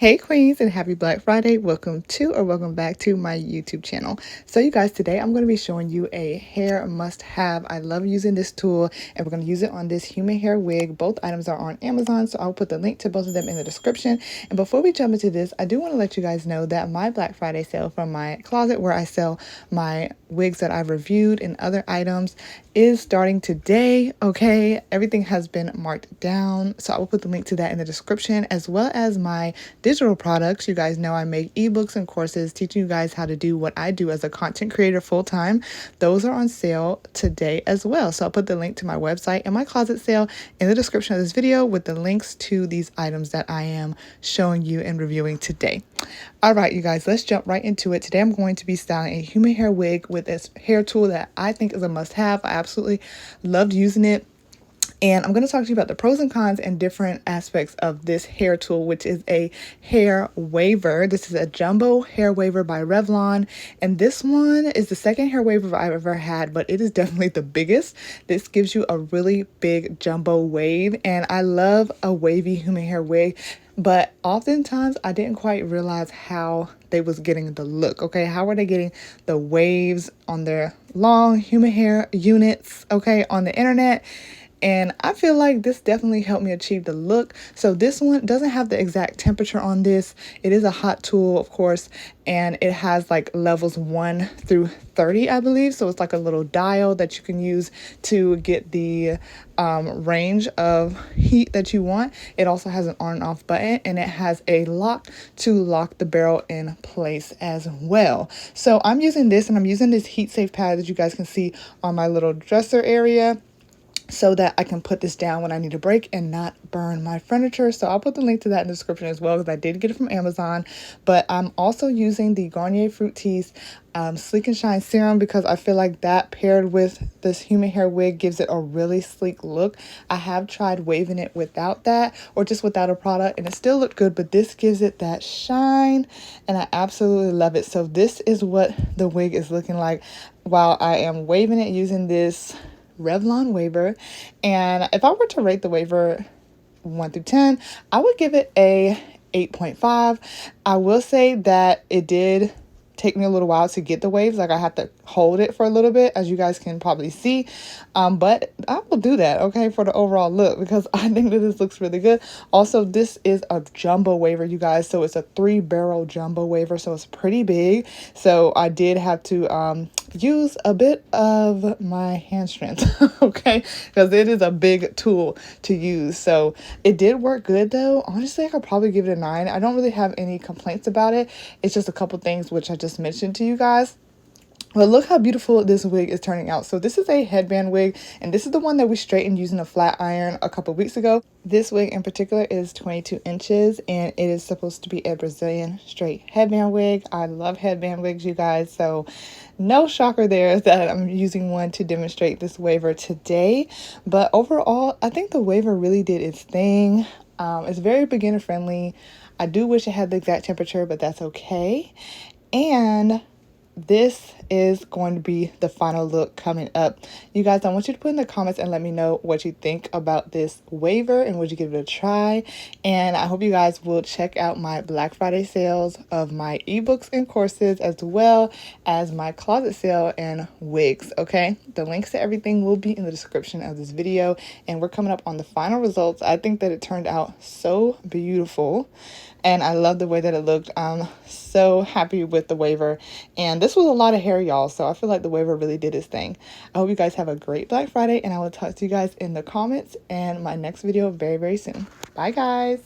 Hey queens, and happy Black Friday. Welcome to or welcome back to my YouTube channel. So you guys, today I'm going to be showing you a hair must have. I love using this tool and we're going to use it on this human hair wig. Both items are on Amazon, so I'll put the link to both of them in the description. And before we jump into this, I do want to let you guys know that my Black Friday sale from my closet, where I sell my wigs that I've reviewed and other items, is starting today. Okay, everything has been marked down, so I will put the link to that in the description, as well as my digital products. You guys know I make ebooks and courses teaching you guys how to do what I do as a content creator full time. Those are on sale today as well. So I'll put the link to my website and my closet sale in the description of this video with the links to these items that I am showing you and reviewing today. All right, you guys, let's jump right into it. Today I'm going to be styling a human hair wig with this hair tool that I think is a must have. I absolutely loved using it. And I'm going to talk to you about the pros and cons and different aspects of this hair tool, which is a hair waver. This is a jumbo hair waver by Revlon. And this one is the second hair waver I've ever had, but it is definitely the biggest. This gives you a really big jumbo wave. And I love a wavy human hair wig, but oftentimes I didn't quite realize how they was getting the look. Okay, how were they getting the waves on their long human hair units, okay, on the internet? And I feel like this definitely helped me achieve the look. So this one doesn't have the exact temperature on this. It is a hot tool, of course, and it has like levels 1 through 30, I believe. So it's like a little dial that you can use to get the range of heat that you want. It also has an on and off button, and it has a lock to lock the barrel in place as well. So I'm using this, and I'm using this heat safe pad that you guys can see on my little dresser area, so that I can put this down when I need a break and not burn my furniture. So I'll put the link to that in the description as well, because I did get it from Amazon. But I'm also using the Garnier Fructis Sleek and Shine Serum, because I feel like that paired with this human hair wig gives it a really sleek look. I have tried waving it without that, or just without a product, and it still looked good, but this gives it that shine, and I absolutely love it. So this is what the wig is looking like while I am waving it using this Revlon waver. And if I were to rate the waver 1 through 10, I would give it a 8.5. I will say that it did take me a little while to get the waves. Like, I had to hold it for a little bit, as you guys can probably see. But I will do that, okay, for the overall look, because I think that this looks really good. Also, this is a jumbo waver, you guys. So it's a 3-barrel jumbo waver. So it's pretty big. So I did have to use a bit of my hand strength, okay, because it is a big tool to use. So it did work good though. Honestly, I could probably give it a 9. I don't really have any complaints about it. It's just a couple things which I just mentioned to you guys. But look how beautiful this wig is turning out. So this is a headband wig, and this is the one that we straightened using a flat iron a couple weeks ago. This wig in particular is 22 inches, and it is supposed to be a Brazilian straight headband wig. I love headband wigs, you guys, so no shocker there that I'm using one to demonstrate this waver today. But overall, I think the waver really did its thing. It's very beginner friendly. I do wish it had the exact temperature, but that's okay. And this is going to be the final look coming up. You guys, I want you to put in the comments and let me know what you think about this waver, and would you give it a try. And I hope you guys will check out my Black Friday sales of my ebooks and courses, as well as my closet sale and wigs, okay? The links to everything will be in the description of this video, and we're coming up on the final results. I think that it turned out so beautiful, and I love the way that it looked. I'm so happy with the waver, and this was a lot of hair, y'all, so I feel like the waver really did its thing. I hope you guys have a great Black Friday, and I will talk to you guys in the comments and my next video very, very soon. Bye, guys.